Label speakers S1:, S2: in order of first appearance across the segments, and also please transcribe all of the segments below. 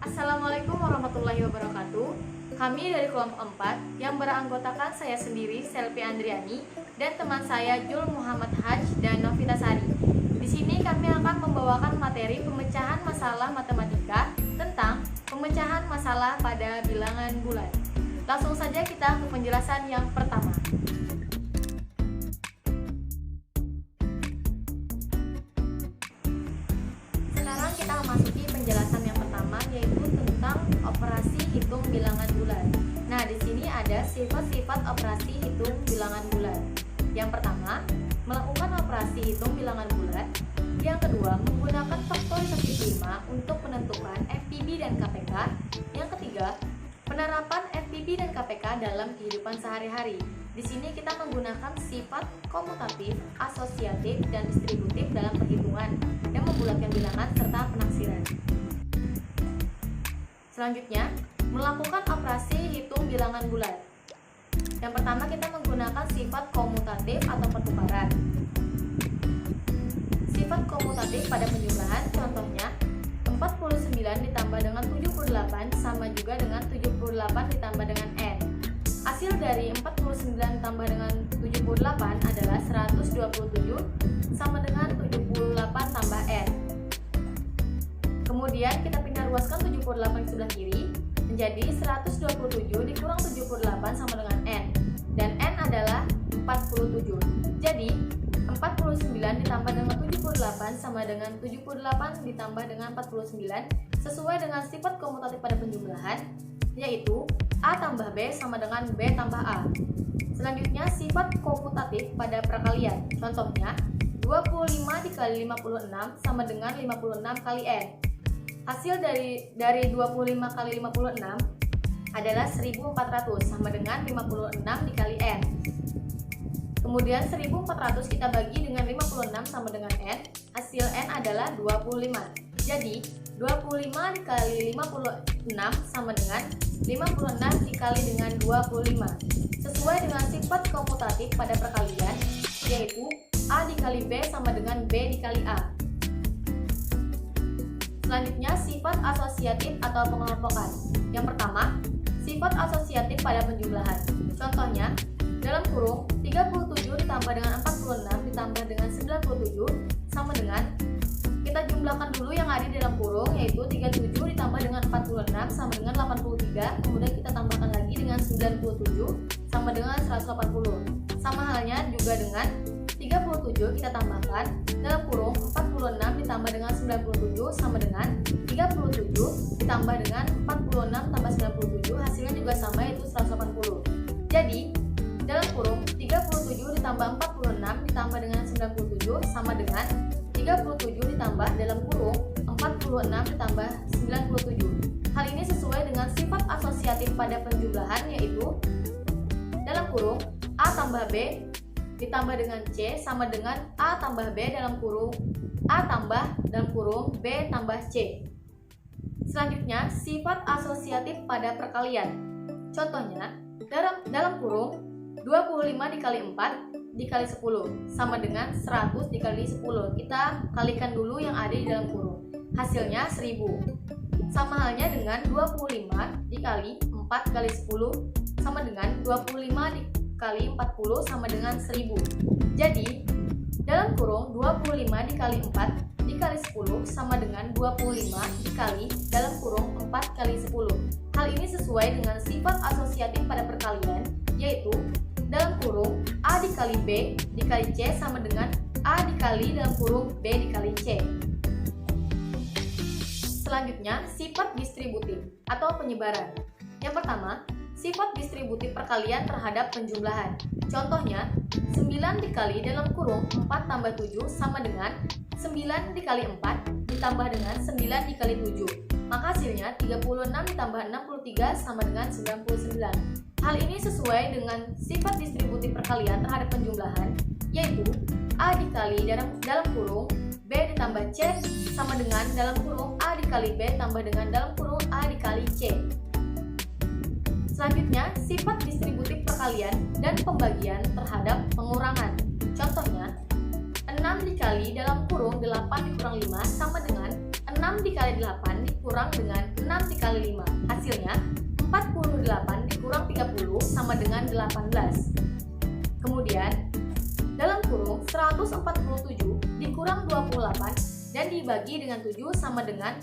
S1: Assalamualaikum warahmatullahi wabarakatuh. Kami dari kelompok 4 yang beranggotakan saya sendiri, Selvi Andriani, dan teman saya Jul Muhammad Haj dan Novita Sari. Di sini kami akan membawakan materi pemecahan masalah matematika tentang pemecahan masalah pada bilangan bulat. Langsung saja kita ke penjelasan yang pertama. Sekarang kita memasuki penjelasan yang pertama, yaitu tentang operasi hitung bilangan bulat. Nah, di sini ada sifat-sifat operasi hitung bilangan bulat. Yang pertama, melakukan operasi hitung bilangan bulat. Yang kedua, menggunakan faktorisasi prima untuk menentukan FPB dan KPK. Yang ketiga, penerapan FPB dan KPK dalam kehidupan sehari-hari. Di sini kita menggunakan sifat komutatif, asosiatif, dan distributif dalam perhitungan yang membulatkan bilangan serta penaksiran. Selanjutnya, melakukan operasi hitung bilangan bulat. Yang pertama, kita menggunakan sifat komutatif atau pertukaran. Sifat komutatif pada penjumlahan, contohnya 49 ditambah dengan 78 sama juga dengan 78 ditambah dengan N. Hasil dari 49 tambah dengan 78 adalah 127 sama dengan 78 tambah N. Kemudian kita pindah ruaskan 78 di sebelah kiri menjadi 127 dikurang 78 sama dengan N. Dan N adalah 47. Jadi 49 ditambah dengan 78 sama dengan 78 ditambah dengan 49 sesuai dengan sifat komutatif pada penjumlahan, yaitu A tambah B sama dengan B tambah A. Selanjutnya, sifat komutatif pada perkalian. Contohnya, 25 dikali 56 sama dengan 56 kali N. Hasil dari 25 kali 56 adalah 1400 sama dengan 56 dikali N. Kemudian 1400 kita bagi dengan 56 sama dengan N. Hasil N adalah 25. Jadi 25 dikali 56 sama dengan 56 dikali dengan 25. Sesuai dengan sifat komutatif pada perkalian, yaitu A dikali B sama dengan B dikali A. Selanjutnya, sifat asosiatif atau pengelompokan. Yang pertama, sifat asosiatif pada penjumlahan. Contohnya, dalam kurung 37 ditambah dengan 46 ditambah dengan 97 sama dengan, kita jumlahkan dulu yang ada di dalam kurung, yaitu 37 ditambah dengan 46 sama dengan 83, kemudian kita tambahkan lagi dengan 97 sama dengan 180. Sama halnya juga dengan 37 kita tambahkan dalam kurung 46 ditambah dengan 97 sama dengan 37 ditambah dengan 46 tambah 97, hasilnya juga sama, yaitu 180. Jadi dalam kurung 37 ditambah 46 ditambah dengan 97 sama dengan 37 ditambah dalam kurung 46 ditambah 97. Hal ini sesuai dengan sifat asosiatif pada penjumlahan, yaitu dalam kurung A tambah B ditambah dengan C sama dengan A tambah B dalam kurung A tambah dalam kurung B tambah C. Selanjutnya, sifat asosiatif pada perkalian. Contohnya, dalam kurung 25 dikali 4 dikali 10 sama dengan 100 dikali 10. Kita kalikan dulu yang ada di dalam kurung. Hasilnya 10. Sama halnya dengan 25 dikali 4 kali 10 sama dengan 25 dikali 40 sama dengan 1000. Jadi, dalam kurung 25 dikali 4 dikali 10 sama dengan 25 dikali dalam kurung 4 kali 10. Hal ini sesuai dengan sifat asosiatif pada perkalian, yaitu dalam kurung A dikali B dikali C sama dengan A dikali dalam kurung B dikali C. Selanjutnya, sifat distributif atau penyebaran. Yang pertama, sifat distributif perkalian terhadap penjumlahan. Contohnya, 9 dikali dalam kurung 4 tambah 7 sama dengan 9 dikali 4 ditambah dengan 9 dikali 7. Maka hasilnya 36 ditambah 63 sama dengan 99. Hal ini sesuai dengan sifat distributif perkalian terhadap penjumlahan, yaitu A dikali dalam kurung B ditambah C sama dengan dalam kurung A dikali B tambah dengan dalam kurung A dikali C. Selanjutnya, sifat distributif perkalian dan pembagian terhadap pengurangan. Contohnya, 6 dikali dalam 8 dikurang 5 sama dengan 6 dikali 8 dikurang dengan 6 dikali 5. Hasilnya 48 dikurang 30 sama dengan 18. Kemudian dalam kurung 147 dikurang 28 dan dibagi dengan 7 sama dengan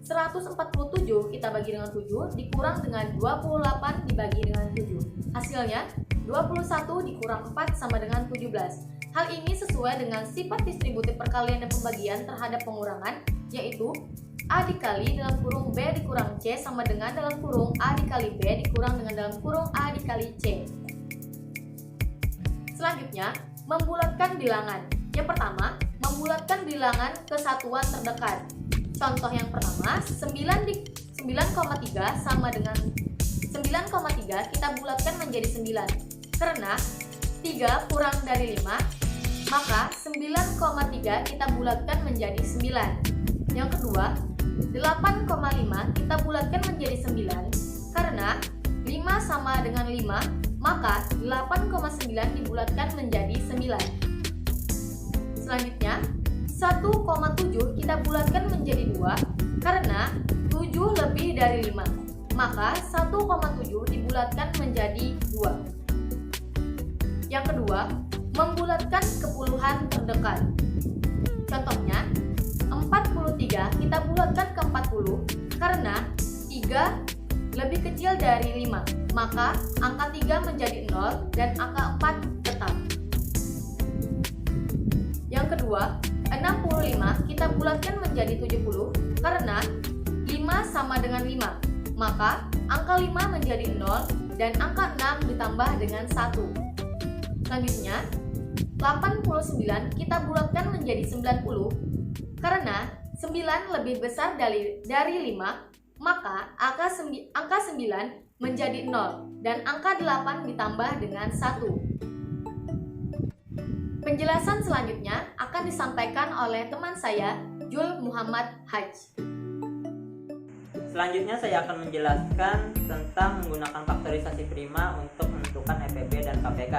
S1: 147 kita bagi dengan 7 dikurang dengan 28 dibagi dengan 7. Hasilnya 21 dikurang 4 sama dengan 17. Hal ini sesuai dengan sifat distributif perkalian dan pembagian terhadap pengurangan, yaitu A dikali dalam kurung B dikurang C sama dengan dalam kurung A dikali B dikurang dengan dalam kurung A dikali C. Selanjutnya, membulatkan bilangan. Yang pertama, membulatkan bilangan ke satuan terdekat. Contoh yang pertama, 9,3 sama dengan 9,3 kita bulatkan menjadi 9. Karena 3 kurang dari 5, maka 9,3 kita bulatkan menjadi 9. Yang kedua, 8,5 kita bulatkan menjadi 9. Karena 5 sama dengan 5, maka 8,9 dibulatkan menjadi 9. Selanjutnya, 1,7 kita bulatkan menjadi 2 karena 7 lebih dari 5. Maka 1,7 dibulatkan menjadi 2. Yang kedua, membulatkan kepuluhan terdekat. Contohnya, 43 kita bulatkan ke 40 karena 3 lebih kecil dari 5. Maka angka 3 menjadi 0 dan angka 4 tetap. Yang kedua, 65 kita bulatkan menjadi 70 karena 5 sama dengan 5. Maka angka 5 menjadi 0 dan angka 6 ditambah dengan 1. Selanjutnya, 89 kita bulatkan menjadi 90 karena 9 lebih besar dari 5, maka angka 9 menjadi 0 dan angka 8 ditambah dengan 1. Penjelasan selanjutnya akan disampaikan oleh teman saya, Jul Muhammad Haj.
S2: Selanjutnya saya akan menjelaskan tentang menggunakan faktorisasi prima untuk menentukan EPB dan KPK.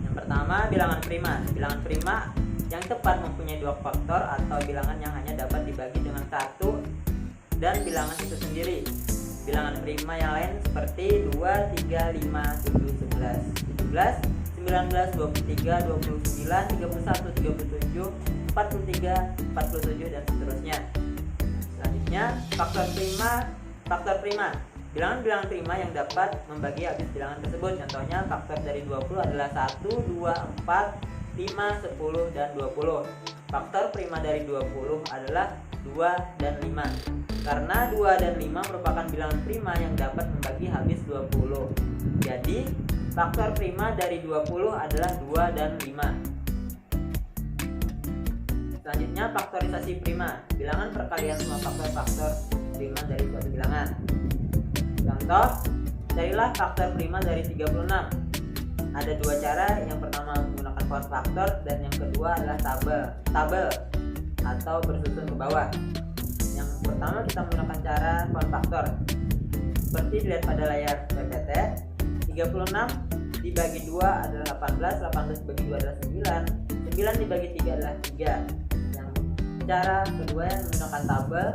S2: Yang pertama, bilangan prima. Bilangan prima yang tepat mempunyai dua faktor atau bilangan yang hanya dapat dibagi dengan satu dan bilangan itu sendiri. Bilangan prima yang lain seperti 2, 3, 5, 7, 11, 17, 19, 23, 29, 31, 37, 43, 47 dan seterusnya. Selanjutnya, faktor prima. Bilangan-bilangan prima yang dapat membagi habis bilangan tersebut. Contohnya, faktor dari 20 adalah 1, 2, 4, 5, 10 dan 20. Faktor prima dari 20 adalah 2 dan 5. Karena 2 dan 5 merupakan bilangan prima yang dapat membagi habis 20. Jadi, faktor prima dari 20 adalah 2 dan 5. Selanjutnya, faktorisasi prima. Bilangan perkalian semua faktor-faktor prima dari suatu bilangan. Contoh, carilah faktor prima dari 36. Ada dua cara, yang pertama menggunakan count faktor dan yang kedua adalah tabel atau bersusun ke bawah. Yang pertama kita menggunakan cara count faktor. Seperti dilihat pada layar PPT, 36 dibagi 2 adalah 18, 18 dibagi 2 adalah 9, 9 dibagi 3 adalah 3. Yang cara kedua yang menggunakan tabel,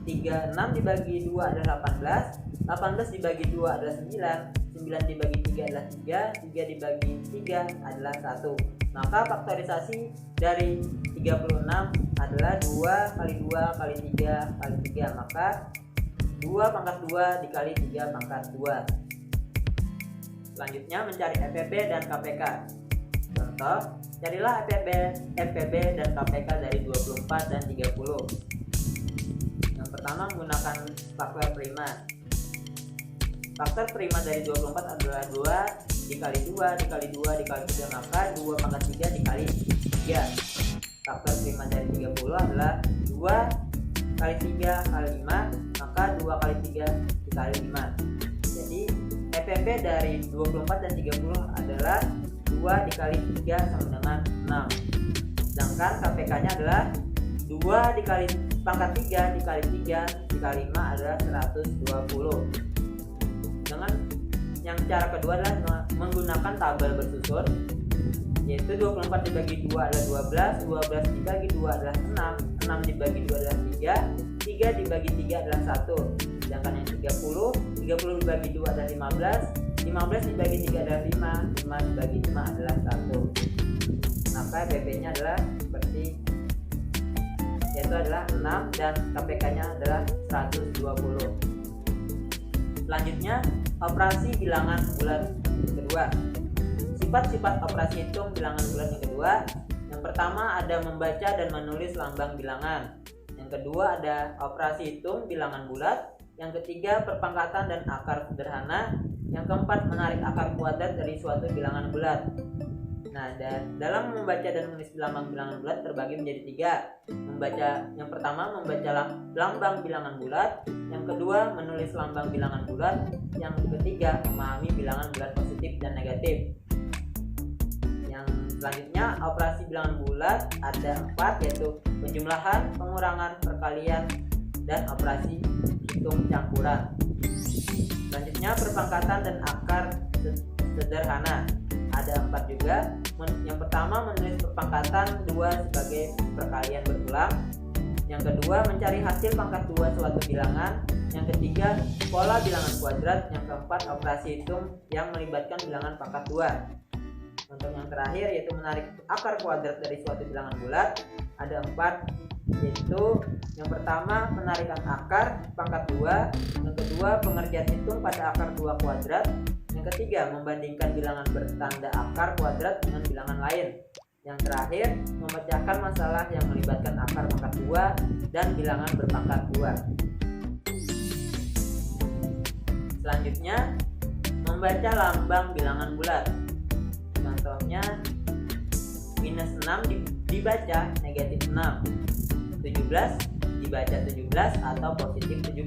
S2: 36 dibagi 2 adalah 18, 18 dibagi 2 adalah 9, 9 dibagi 3 adalah 3, 3 dibagi 3 adalah 1. Maka faktorisasi dari 36 adalah 2 kali 2 kali 3 kali 3. Maka 2 pangkat 2 dikali 3 pangkat 2. Selanjutnya mencari EPB dan KPK. Contoh, carilah EPB dan KPK dari 24 dan 30. Yang pertama menggunakan faktor prima. Faktor prima dari 24 adalah 2 dikali 2 dikali 2 dikali 3, maka 2 pangkat 3 dikali 3. Faktor prima dari 30 adalah 2 kali 3 kali 5, maka 2 kali 3 dikali 5. Jadi EPB dari 24 dan 30 adalah 2 dikali 3 sama dengan 6. Sedangkan KPK nya adalah 2 dikali pangkat 3 dikali 3 dikali 5 adalah 120. Dengan yang cara kedua adalah menggunakan tabel bersusun. yaitu 24 dibagi 2 adalah 12, 12 dibagi 2 adalah 6, 6 dibagi 2 adalah 3, 3 dibagi 3 adalah 1. Sedangkan yang 30 dibagi 2 adalah 15, 15 dibagi 3 adalah 5, 5 dibagi 5 adalah 1. Maka PP-nya adalah seperti yaitu adalah 6 dan KPK-nya adalah 120. Selanjutnya, operasi bilangan bulat kedua. Sifat-sifat operasi hitung bilangan bulat yang kedua. Yang pertama ada membaca dan menulis lambang bilangan. Yang kedua ada operasi hitung bilangan bulat. Yang ketiga perpangkatan dan akar sederhana. Yang keempat menarik akar kuadrat dari suatu bilangan bulat. Nah, dalam membaca dan menulis lambang bilangan bulat terbagi menjadi 3. Yang pertama membaca lambang bilangan bulat, yang kedua menulis lambang bilangan bulat, yang ketiga memahami bilangan bulat positif dan negatif. Yang selanjutnya operasi bilangan bulat ada 4, yaitu penjumlahan, pengurangan, perkalian, dan operasi hitung campuran. Selanjutnya perpangkatan dan akar sederhana ada 4 juga. Yang pertama menulis perpangkatan 2 sebagai perkalian berulang. Yang kedua mencari hasil pangkat 2 suatu bilangan. Yang ketiga pola bilangan kuadrat. Yang keempat operasi hitung yang melibatkan bilangan pangkat 2. Untuk yang terakhir yaitu menarik akar kuadrat dari suatu bilangan bulat ada 4, yaitu yang pertama penarikan akar pangkat 2, yang kedua pengerjaan hitung pada akar 2 kuadrat, yang ketiga membandingkan bilangan bertanda akar kuadrat dengan bilangan lain, yang terakhir memecahkan masalah yang melibatkan akar pangkat 2 dan bilangan berpangkat 2. Selanjutnya membaca lambang bilangan bulat. Contohnya minus 6 dibaca negatif 6, 17 dibaca 17 atau positif 17.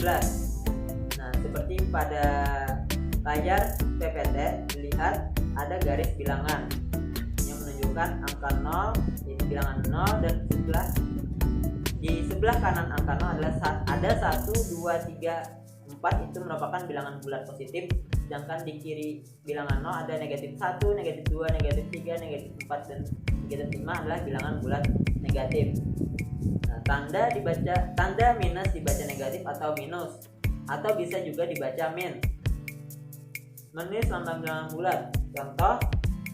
S2: Nah, seperti pada layar PPT dilihat ada garis bilangan yang menunjukkan angka 0, yaitu bilangan 0, dan di sebelah kanan angka 0 adalah ada 1, 2, 3, 4 itu merupakan bilangan bulat positif, sedangkan di kiri bilangan 0 ada negatif 1, negatif 2, negatif 3, negatif 4, dan negatif 5 adalah bilangan bulat negatif. Nah, tanda minus dibaca negatif atau minus, atau bisa juga dibaca min. Menulis lambang bilangan bulat. Contoh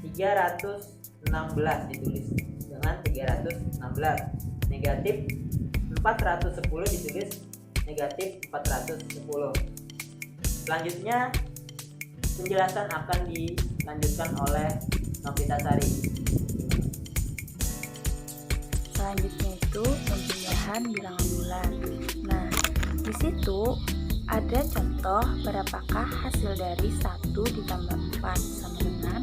S2: 316 ditulis dengan 316. Negatif 410 ditulis negatif 410. Selanjutnya penjelasan akan dilanjutkan oleh Novitasari.
S3: Selanjutnya itu penjumlahan bilangan bulat. Nah, di situ ada contoh berapakah hasil dari 1 ditambah 4 sama dengan,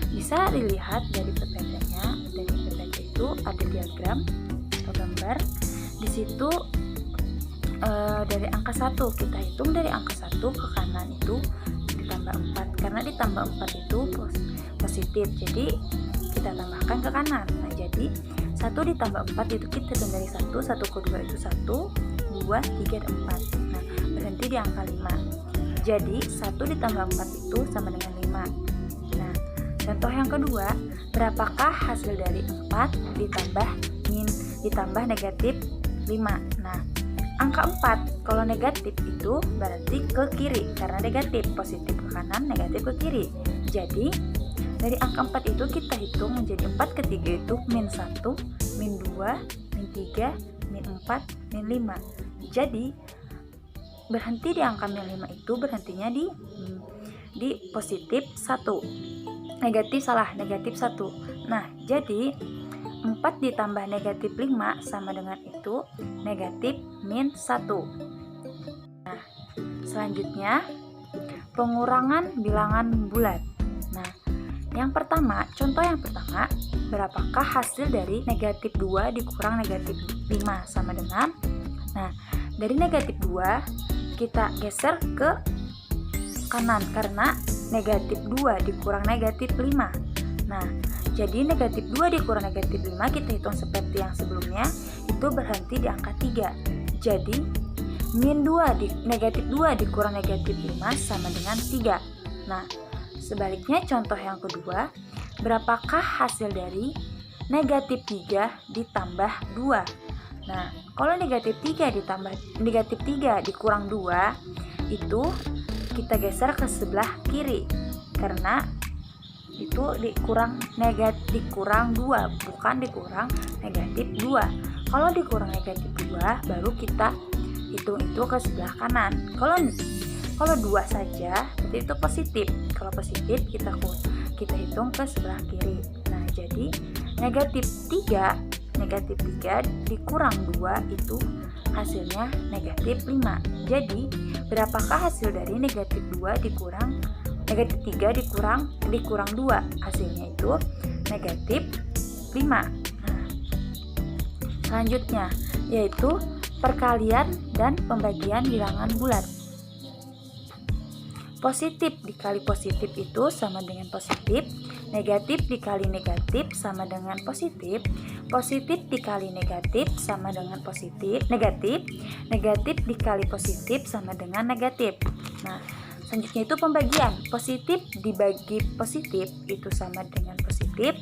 S3: bisa dilihat dari PPT-nya. Dari PPT itu ada diagram atau gambar. Di situ dari angka 1 kita hitung dari angka 1 ke kanan itu ditambah 4, karena ditambah 4 itu positif, jadi kita tambahkan ke kanan. Nah, jadi 1 ditambah 4 itu kita hitung dari 1 ke 2 itu 1, 2, 3, dan 4. Nah, berhenti di angka 5. Jadi 1 ditambah 4 itu sama dengan 5. Nah, contoh yang kedua, berapakah hasil dari 4 ditambah negatif 5? Nah, angka 4 kalau negatif itu berarti ke kiri, karena negatif, positif ke kanan, negatif ke kiri. Jadi dari angka 4 itu kita hitung menjadi 4 ke 3 itu min 1, min 2, min 3, min 4, min 5. Jadi berhenti di angka min 5 itu berhentinya di positif 1. Negatif 1. Nah, jadi 4 ditambah negatif 5 sama dengan itu negatif min 1. Nah, selanjutnya pengurangan bilangan bulat. Nah, contoh yang pertama, berapakah hasil dari negatif 2 dikurang negatif 5 sama dengan, nah, dari negatif 2 kita geser ke kanan karena negatif 2 dikurang negatif 5. Nah, jadi negatif 2 dikurang negatif 5 kita hitung seperti yang sebelumnya, itu berhenti di angka 3. Jadi min 2 negatif 2 dikurang negatif 5 sama dengan 3. Nah, sebaliknya contoh yang kedua, berapakah hasil dari negatif 3 ditambah 2? Nah, kalau negatif 3 dikurang 2 itu kita geser ke sebelah kiri karena itu dikurang 2, bukan dikurang negatif 2. Kalau dikurang negatif 2 baru kita hitung itu ke sebelah kanan. Kalau 2 saja berarti itu positif. Kalau positif kita hitung ke sebelah kiri. Nah, jadi negatif 3 dikurang 2 itu hasilnya negatif 5. Jadi berapakah hasil dari negatif 3 dikurang 2? Hasilnya itu negatif 5. Nah, selanjutnya yaitu perkalian dan pembagian bilangan bulat. Positif dikali positif itu sama dengan positif, negatif dikali negatif sama dengan positif, positif dikali negatif sama dengan negatif dikali positif sama dengan negatif. Nah, selanjutnya itu pembagian. Positif dibagi positif itu sama dengan positif,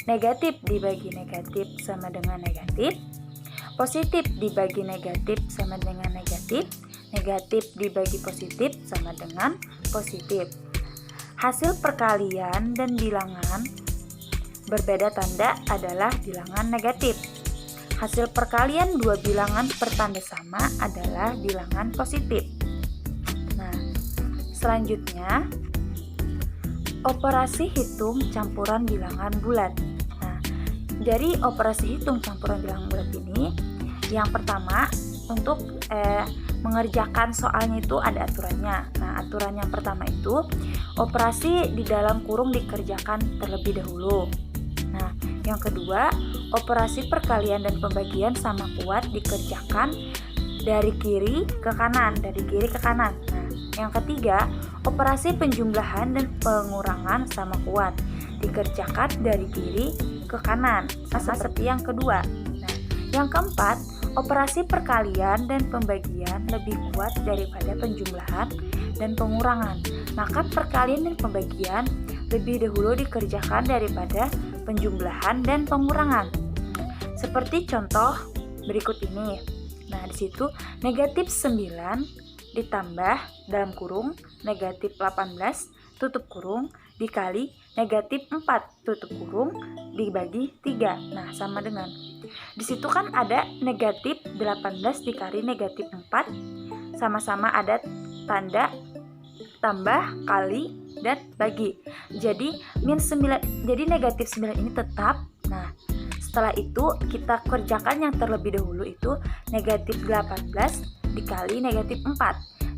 S3: negatif dibagi negatif sama dengan negatif, positif dibagi negatif sama dengan negatif, negatif dibagi positif sama dengan positif. Hasil perkalian dan bilangan berbeda tanda adalah bilangan negatif. Hasil perkalian dua bilangan bertanda sama adalah bilangan positif. Nah, selanjutnya operasi hitung campuran bilangan bulat. Nah, dari operasi hitung campuran bilangan bulat ini, yang pertama untuk mengerjakan soalnya itu ada aturannya. Nah, aturan yang pertama itu operasi di dalam kurung dikerjakan terlebih dahulu. Nah, yang kedua, operasi perkalian dan pembagian sama kuat dikerjakan dari kiri ke kanan. Nah, yang ketiga, operasi penjumlahan dan pengurangan sama kuat dikerjakan dari kiri ke kanan, sama seperti yang kedua. Nah, yang keempat, operasi perkalian dan pembagian lebih kuat daripada penjumlahan dan pengurangan. Maka perkalian dan pembagian lebih dahulu dikerjakan daripada penjumlahan dan pengurangan. Seperti contoh berikut ini. Nah, di situ negatif 9 ditambah dalam kurung negatif 18 tutup kurung dikali negatif 4 tutup kurung dibagi 3. Nah, sama dengan di situ kan ada negatif 18 dikali negatif 4, sama-sama ada tanda tambah, kali, dan bagi. Jadi negatif 9 ini tetap. Nah, setelah itu kita kerjakan yang terlebih dahulu itu negatif 18 dikali negatif 4.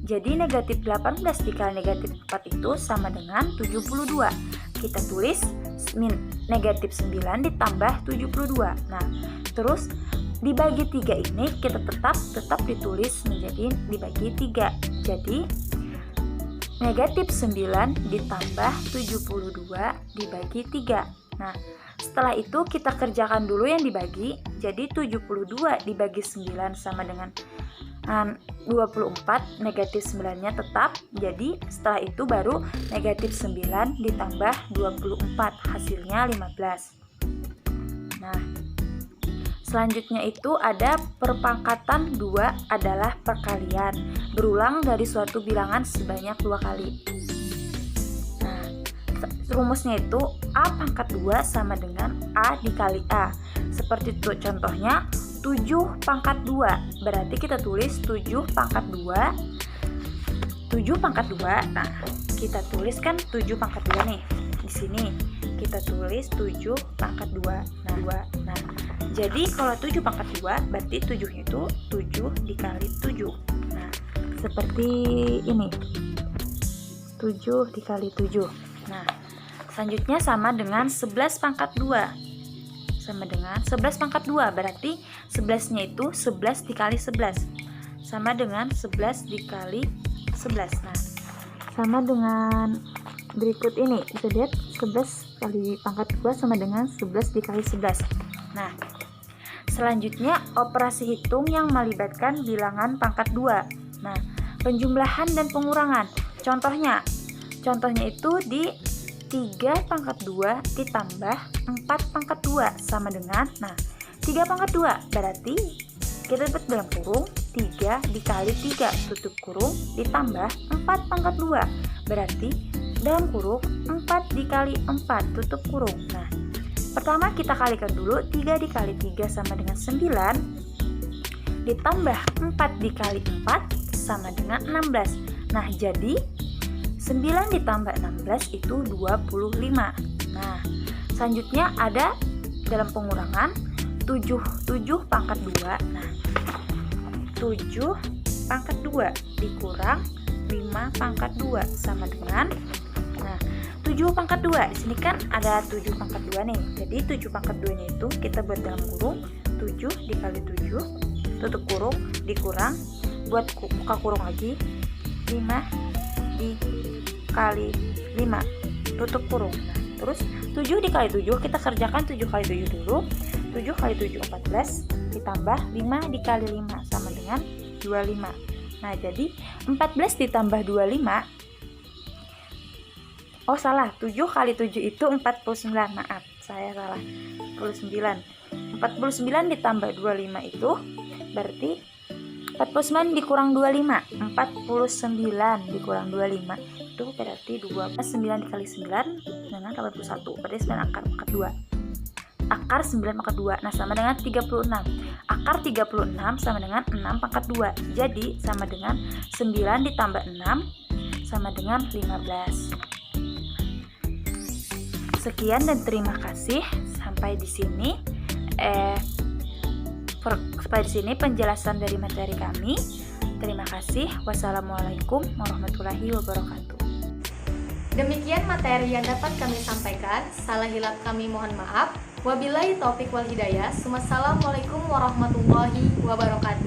S3: Jadi negatif 18 dikali negatif 4 itu sama dengan 72. Kita tulis negatif 9 ditambah 72. Nah, terus dibagi 3 ini kita tetap ditulis menjadi dibagi 3. Jadi negatif 9 ditambah 72 dibagi 3. Nah, setelah itu kita kerjakan dulu yang dibagi. Jadi 72 dibagi 9 sama dengan 24, negatif 9-nya tetap. Jadi setelah itu baru negatif 9 ditambah 24, hasilnya 15. Nah, selanjutnya itu ada perpangkatan 2 adalah perkalian berulang dari suatu bilangan sebanyak 2 kali. Nah, rumusnya itu A pangkat 2 sama dengan A dikali A. Seperti itu contohnya 7 pangkat 2. Berarti kita tulis 7 pangkat 2. 7 pangkat 2. Nah, kita tuliskan 7 pangkat 2 nih. Di sini kita tulis 7 pangkat 2. Nah, jadi kalau 7 pangkat 2 berarti 7 itu 7 dikali 7. Nah, seperti ini. 7 dikali 7. Nah, selanjutnya sama dengan 11 pangkat 2. Sama dengan 11 pangkat 2, berarti 11-nya itu 11 dikali 11. Sama dengan 11 dikali 11. Nah, sama dengan berikut ini. Bisa lihat 11 kali pangkat 2 sama dengan 11 dikali 11. Nah, selanjutnya operasi hitung yang melibatkan bilangan pangkat 2. Nah, penjumlahan dan pengurangan. Contohnya itu di 3 pangkat 2 ditambah 4 pangkat 2 sama dengan, 3 pangkat 2 berarti kita dapat dalam kurung 3 dikali 3 tutup kurung ditambah 4 pangkat 2 berarti dalam kurung 4 dikali 4 tutup kurung. Nah, pertama kita kalikan dulu, 3 dikali 3 sama dengan 9 ditambah 4 dikali 4 sama dengan 16. Nah, jadi 9 ditambah 16 itu 25. Nah, selanjutnya ada dalam pengurangan 7 pangkat 2. Nah, 7 pangkat 2 dikurang 5 pangkat 2 sama dengan, 7 pangkat 2. Di sini kan ada 7 pangkat 2 nih. Jadi 7 pangkat 2-nya itu kita buat dalam kurung 7 dikali 7 tutup kurung dikurang, buat buka kurung lagi 5 dikali 5 tutup kurung. Nah, terus 7 dikali 7 kita kerjakan 7 kali 7 dulu. 7 kali 7 14 ditambah 5 dikali 5 sama dengan 25. Nah, jadi 14 ditambah 25, oh salah, 7 kali 7 itu 49, maaf saya salah, 49. 49 ditambah 25 itu berarti 49 dikurang 25, 49 dikurang 25 itu berarti 9 dikali 9 dengan 81, berarti 9 akar pangkat 2. Akar 9 pangkat 2, nah sama dengan 36. Akar 36 sama dengan 6 pangkat 2, jadi sama dengan 9 ditambah 6 sama dengan 15. Sekian dan terima kasih. Sampai di sini penjelasan dari materi kami. Terima kasih. Wassalamualaikum warahmatullahi wabarakatuh.
S1: Demikian materi yang dapat kami sampaikan. Salah hilap kami mohon maaf. Wabillahi taufik wal hidayah. Wassalamualaikum warahmatullahi wabarakatuh.